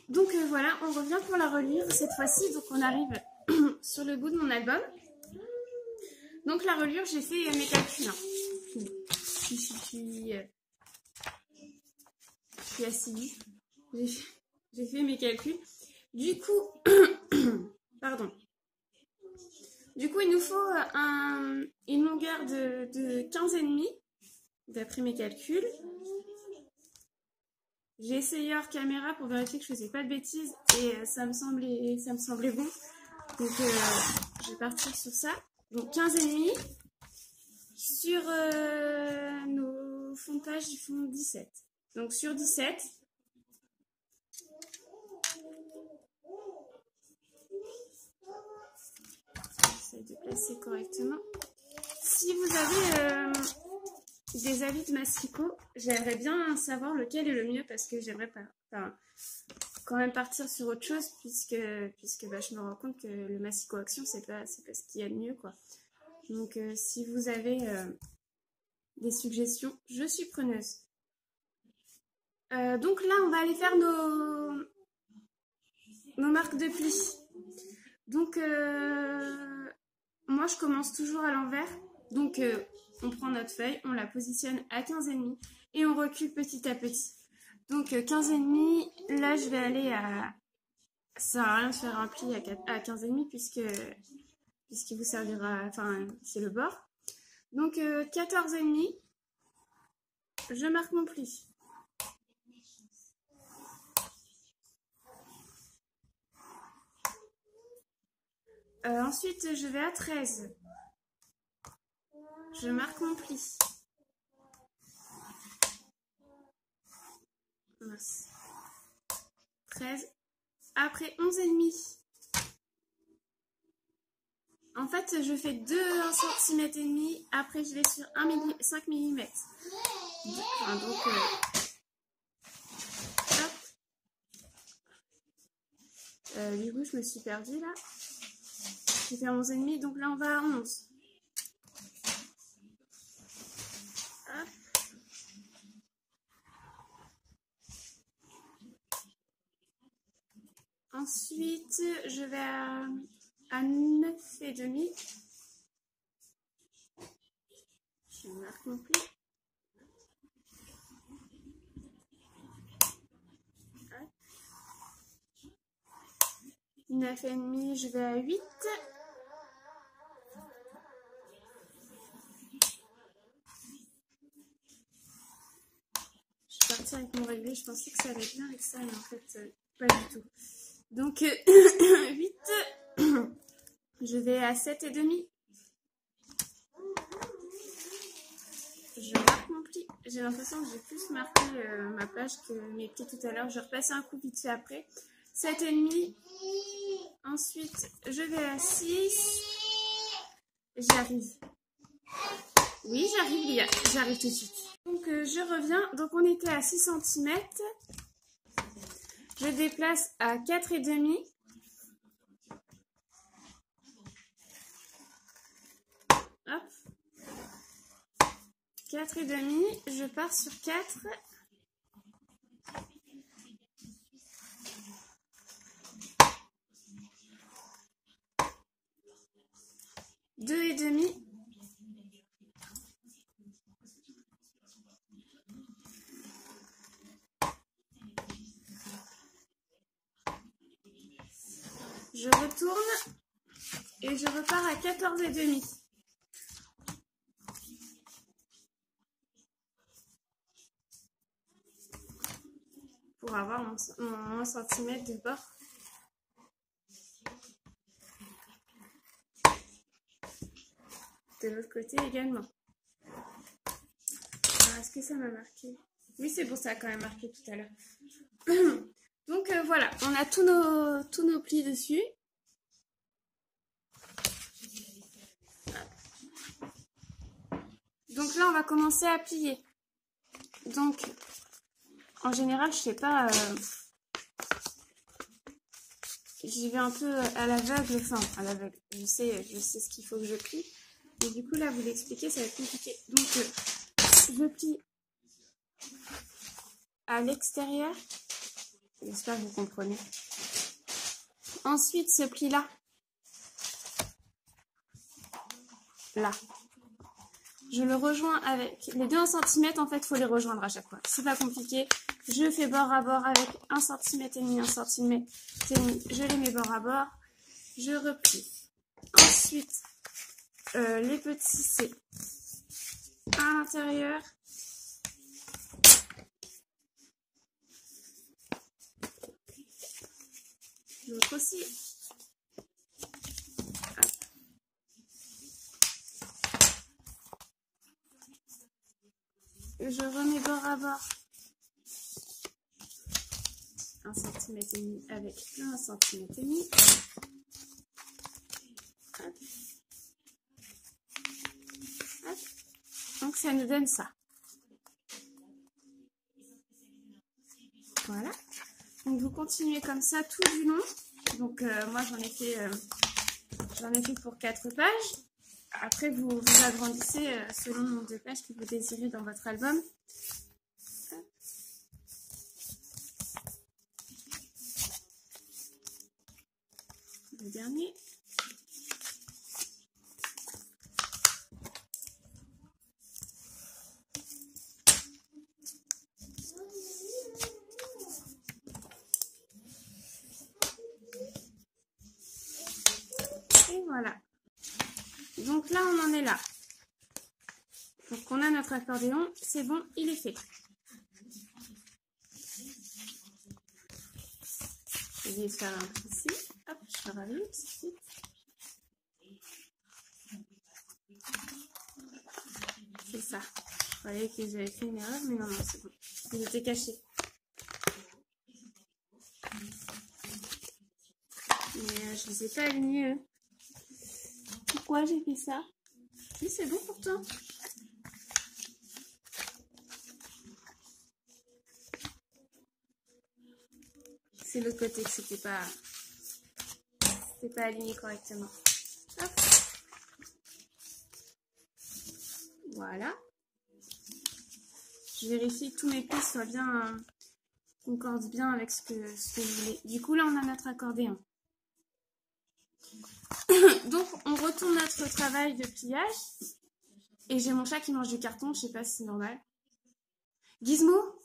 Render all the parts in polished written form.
Donc voilà, on revient pour la relire cette fois-ci. Donc on arrive sur le bout de mon album. Donc la relure, j'ai fait mes calculs. Je suis assidue. J'ai fait mes calculs. Du coup, pardon. Du coup, il nous faut une longueur de 15,5 d'après mes calculs. J'ai essayé hors caméra pour vérifier que je faisais pas de bêtises et ça me semblait bon. Donc je vais partir sur ça. Donc 15,5 sur nos fonds de page, ils font 17. Donc sur 17, j'essaie de placer correctement. Si vous avez des avis de massicot, j'aimerais bien savoir lequel est le mieux parce que j'aimerais pas, quand même partir sur autre chose puisque je me rends compte que le massicot action c'est pas ce qu'il y a de mieux quoi. Donc si vous avez des suggestions, je suis preneuse. Donc là on va aller faire nos marques de pli. Donc moi je commence toujours à l'envers. Donc on prend notre feuille, on la positionne à 15,5 et on recule petit à petit. Donc 15,5, là je vais aller à... Ça sert à rien de faire un pli à 15,5 puisqu'il vous servira... Enfin, c'est le bord. Donc 14,5, je marque mon pli. Ensuite, je vais à 13. Je marque mon pli. 13. Après 11,5. En fait, je fais 1,5 cm. Après, je vais sur 5 mm. Enfin, donc, hop. Du coup, je me suis perdue là. J'ai fait 11,5. Donc là, on va à 11. Hop. Ensuite, je vais à 9,5. Je marque mon pli. 9,5, je vais à 8. Je suis partie avec mon réglé, je pensais que ça allait bien avec ça, mais en fait, pas du tout. Donc, 8, je vais à 7,5. Je marque mon pli. J'ai l'impression que j'ai plus marqué ma page que mes plis tout à l'heure. Je vais repasser un coup vite fait après. 7,5. Ensuite, je vais à 6. J'arrive. Oui, j'arrive, Léa. J'arrive tout de suite. Donc, je reviens. Donc, on était à 6 cm. Je déplace à 4,5. Hop. 4,5. Je pars sur 4. Deux et demi. Je retourne et je repars à 14,5. Pour avoir mon 1 cm de bord. De l'autre côté également. Est-ce que ça m'a marqué? Oui, c'est bon, ça a quand même marqué tout à l'heure. Donc voilà, on a tous nos plis dessus. Donc là, on va commencer à plier. Donc, en général, je sais pas... J'y vais un peu à l'aveugle, enfin, à l'aveugle. Je sais ce qu'il faut que je plie. Et du coup, là, vous l'expliquer, ça va être compliqué. Donc, je plie à l'extérieur J'espère que vous comprenez. Ensuite, ce pli-là. Là. Je le rejoins avec les 2 1 cm. En fait, il faut les rejoindre à chaque fois. C'est pas compliqué. Je fais bord à bord avec 1 cm et demi, 1 cm et demi. Je les mets bord à bord. Je replie. Ensuite, les petits, c'est à l'intérieur. L'autre aussi. Hop. Je remets bord à bord 1 cm et demi avec 1 cm et demi. Hop. Hop. Donc ça nous donne ça. Voilà. Donc vous continuez comme ça tout du long. Donc moi j'en ai fait pour 4 pages. Après vous agrandissez selon le nombre de pages que vous désirez dans votre album. Le dernier. Et voilà. Donc là, on en est là. Donc on a notre accordéon. C'est bon, il est fait. Je vais faire un peu ici. Hop, je ferai une petite. C'est ça. Je croyais que j'avais fait une erreur, mais non, non, c'est bon. Il était caché. Mais je ne les ai pas alignés, eux. Pourquoi j'ai fait ça? Oui, c'est bon pourtant. C'est le côté que c'était pas aligné correctement. Hop. Voilà. Je vérifie que tous mes plis soient bien concordent bien avec ce que je voulais. Du coup, là, on a notre accordéon. Donc, on retourne notre travail de pliage. Et j'ai mon chat qui mange du carton. Je sais pas si c'est normal. Gizmo?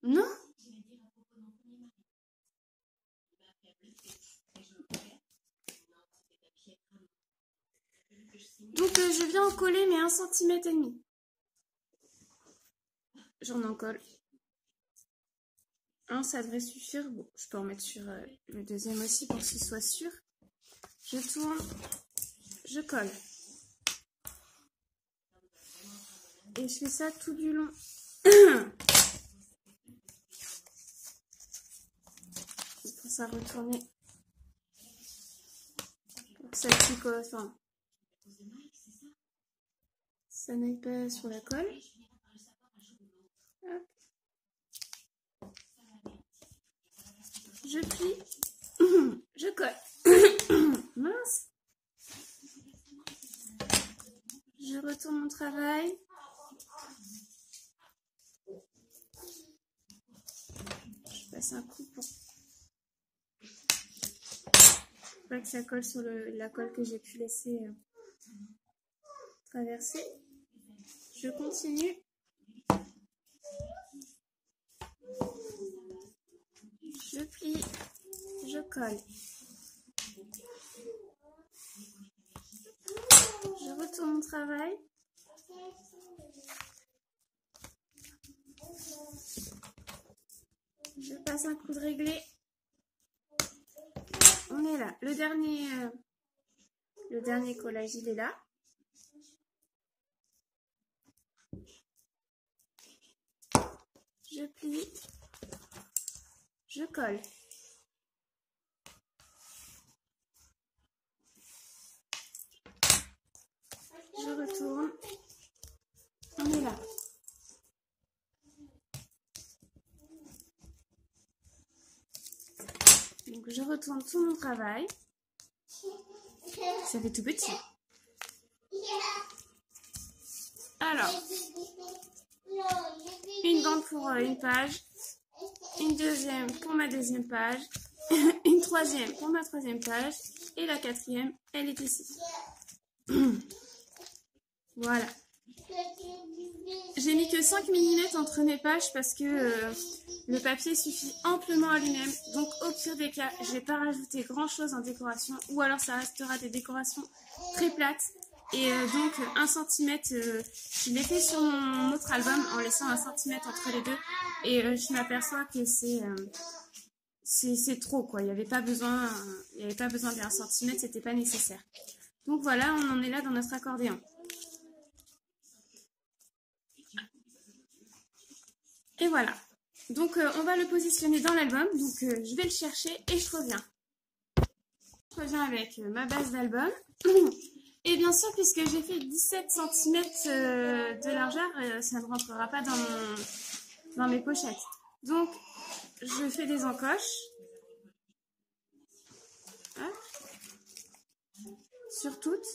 Non? Donc, je viens en coller, mais 1 cm et demi. J'en en colle. Un, ça devrait suffire. Bon, je peux en mettre sur le deuxième aussi pour qu'il soit sûr. Je tourne, je colle. Et je fais ça tout du long. Il faut ça retourner. Pour que ça pique, enfin, ça n'aille pas sur la colle. Hop. Je plie, je colle. Mince. Je retourne mon travail. Je passe un coup pour pas que ça colle sur la colle que j'ai pu laisser traverser. Je continue. Je plie, je colle. Je retourne mon travail. Je passe un coup de réglé. On est là. Le dernier collage, il est là. Je plie. Je colle. Je retourne. On est là. Donc je retourne tout mon travail. Ça fait tout petit. Alors, une bande pour une page. une deuxième pour ma deuxième page, une troisième pour ma troisième page, et la quatrième, elle est ici. Voilà. J'ai mis que 5 mm entre mes pages parce que le papier suffit amplement à lui-même. Donc au pire des cas, je vais pas rajouter grand chose en décoration, ou alors ça restera des décorations très plates. Et donc 1 cm, je l'ai fait sur mon autre album en laissant 1 cm entre les deux. Et je m'aperçois que c'est trop quoi. Il n'y avait pas besoin d'1 cm, c'était pas nécessaire. Donc voilà, on en est là dans notre accordéon. Et voilà. Donc on va le positionner dans l'album. Donc je vais le chercher et je reviens. Je reviens avec ma base d'album. Et bien sûr, puisque j'ai fait 17 cm de largeur, ça ne rentrera pas dans mes pochettes. Donc je fais des encoches. Hop. Sur toutes.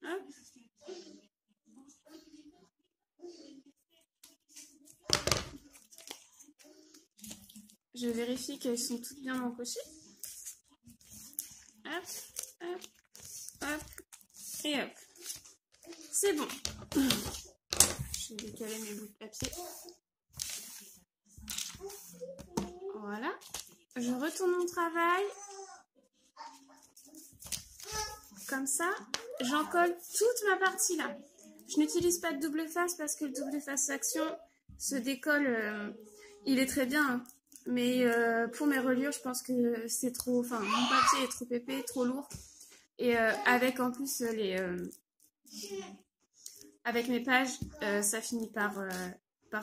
Hop. Je vérifie qu'elles sont toutes bien encochées. Hop, hop, hop, et hop. C'est bon. Je vais décaler mes bouts de papier. Voilà. Je retourne mon travail. Comme ça, j'en colle toute ma partie là. Je n'utilise pas de double face parce que le double face action se décolle. Il est très bien, hein. Mais pour mes reliures, je pense que c'est trop... Enfin, mon papier est trop épais, trop lourd. Et avec en plus avec mes pages, ça finit par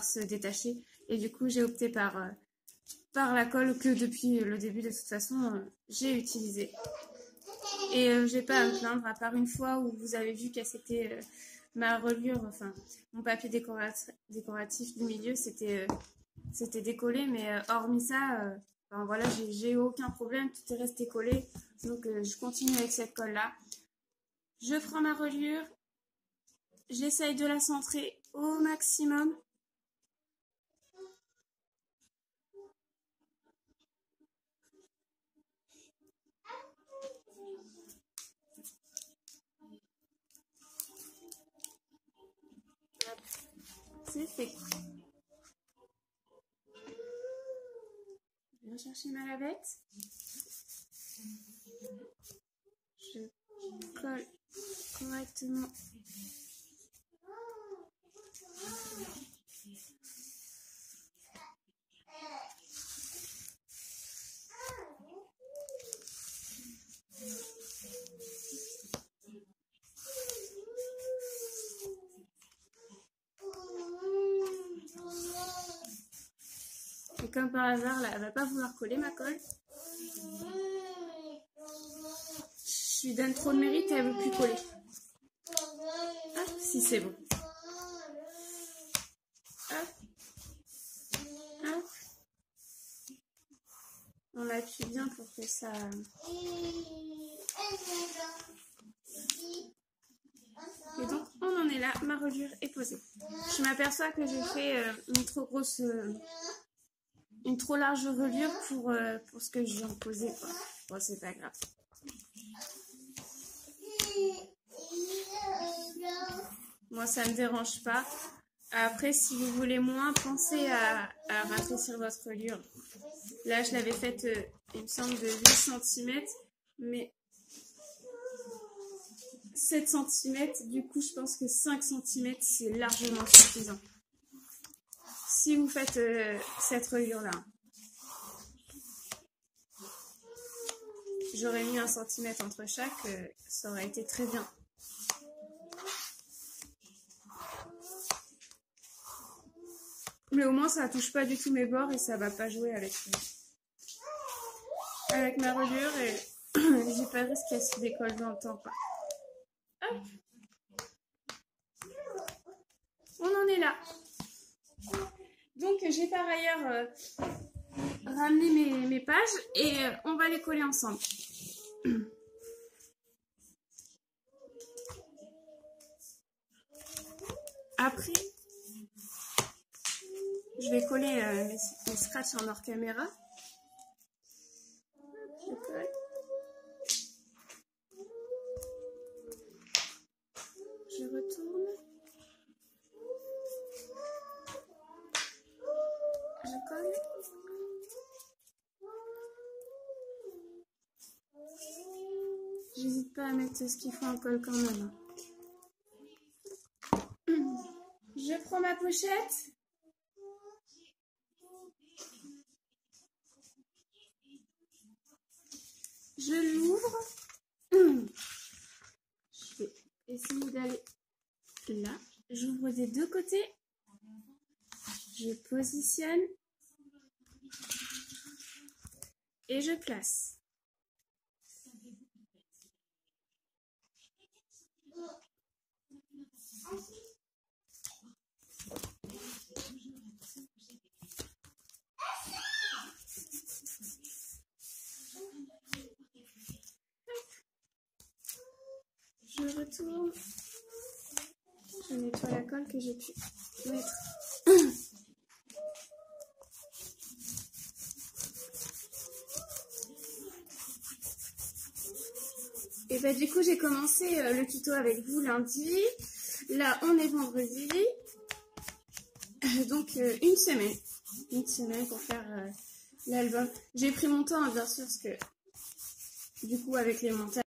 se détacher. Et du coup, j'ai opté par la colle que depuis le début, de toute façon, j'ai utilisée. Et j'ai pas à me plaindre, à part une fois où vous avez vu que c'était ma reliure, enfin, mon papier décoratif du milieu, c'était décollé, mais hormis ça, enfin, voilà, j'ai aucun problème, tout est resté collé. Donc je continue avec cette colle là. Je prends ma reliure, j'essaye de la centrer au maximum. C'est fait. Je viens chercher ma lavette. Je colle correctement. Et comme par hasard, là, elle va pas vouloir coller ma colle. Je lui donne trop de mérite et elle veut plus coller. Ah, si c'est bon. Hop. Hop. On appuie bien pour que ça... Et donc, on en est là, ma reliure est posée. Je m'aperçois que j'ai fait une trop large reliure pour ce que je viens de poser, quoi. Bon, c'est pas grave. Moi, ça me dérange pas. Après, si vous voulez moins, pensez à rafraîchir votre reliure. Là, je l'avais faite, il me semble, de 8 cm, mais 7 cm, du coup, je pense que 5 cm, c'est largement suffisant. Si vous faites cette reliure-là. J'aurais mis 1 cm entre chaque, ça aurait été très bien. Mais au moins, ça ne touche pas du tout mes bords et ça va pas jouer avec ma reliure et j'ai pas de risque qu'elle se décolle dans le temps, quoi. Hop. là. Donc j'ai par ailleurs ramené mes pages et on va les coller ensemble. Après, je vais coller mes scratchs en hors caméra. Je colle. Je retourne. Je colle. J'hésite pas à mettre ce qu'il faut en colle quand même. Je prends ma pochette. Je l'ouvre. Je vais essayer d'aller là. J'ouvre des deux côtés. Je positionne. Et je place. Je retourne. Je nettoie la colle que j'ai pu mettre. Et bah du coup j'ai commencé le tuto avec vous lundi. Là on est vendredi. Donc une semaine pour faire l'album. J'ai pris mon temps bien sûr parce que du coup avec les montages.